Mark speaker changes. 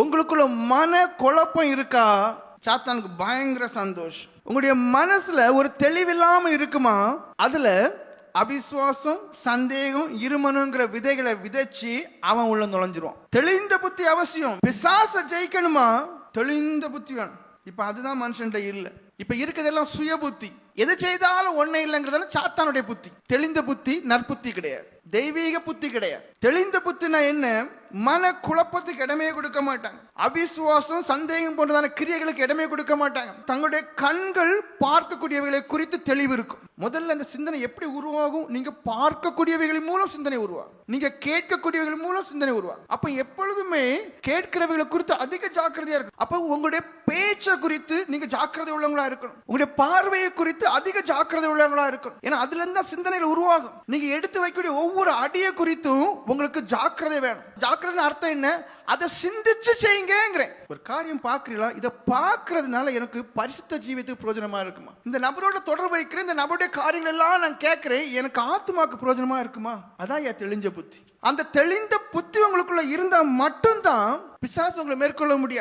Speaker 1: உங்களுக்குள்ள மன குழப்பம் இருக்கா? சாத்தானுக்கு பயங்கர சந்தோஷம். உங்களுடைய மனசுல ஒரு தெளிவில்லாம இருக்குமா? அதுல அவிசுவாசம், சந்தேகம், இருமனுங்கிற விதைகளை விதைச்சு அவன் உள்ள நுழைஞ்சிருவான். தெளிந்த புத்தி அவசியம். பிசாச ஜெயிக்கணுமா? தெளிந்த புத்தி வேணும். இப்ப அதுதான் மனுஷன்ட இல்ல. இப்ப இருக்கிறதெல்லாம் சுய புத்தி. எது செய்தாலும் ஒண்ணே இல்லைங்கிறதால சாத்தானுடைய புத்தி. தெளிந்த புத்தி நற்புத்தி கிடையாது, தெய்வீக புத்தி கிடையாது. தெளிந்த புத்தினா என்ன? மன குழப்பத்துக்கு இடமே கொடுக்க மாட்டாங்க. அவிசுவாசம், சந்தேகம் போன்றதான கிரியைகளுக்கு இடமே கொடுக்க மாட்டாங்க. தங்களுடைய கண்கள் பார்க்கக்கூடியவைகளை குறித்து தெளிவு இருக்கும். முதல்ல இந்த சிந்தனை எப்படி உருவாகும்? நீங்க பார்க்கக்கூடியவைகளின் மூலம் சிந்தனை உருவாகும், நீங்க கேட்கக்கூடியவைகள் மூலம் சிந்தனை உருவாகும். அப்ப எப்பொழுதுமே கேட்கிறவைகளை குறித்து அதிக ஜாக்கிரதையா இருக்கும். அப்ப உங்களுடைய பேச்சை குறித்து நீங்க ஜாக்கிரதை உள்ளவங்களா இருக்கணும். உங்களுடைய பார்வையை குறித்து அதிக ஜாக்கிரதை உள்ளவங்களா இருக்கணும். ஏன்னா அதுல இருந்து சிந்தனைகள் உருவாகும். நீங்க எடுத்து வைக்கக்கூடிய ஒவ்வொரு அடியை குறித்தும் உங்களுக்கு ஜாக்கிரதை வேணும். ஜாக்கிரதை அர்த்தம் என்ன? அதை சிந்திச்சு செய்யுங்க. ஒரு காரியம் பார்க்கிறீங்களா? இதை பார்க்கறதுனால எனக்கு பரிசுத்த ஜீவியத்துக்கு பிரயோஜனமா இருக்குமா? இந்த நபரோட தொடர்பு வைக்கிறேன், இந்த நபருடைய காரியங்கள் எல்லாம் நான் கேட்கிறேன், எனக்கு ஆத்மாக்கு பிரயோஜனமா இருக்குமா? அதான் என் தெளிஞ்ச புத்தி. அந்த தெளிந்த புத்தி உங்களுக்குள்ள இருந்தா மட்டும்தான் பிசாசு உங்களை மேற்கொள்ள முடியாது.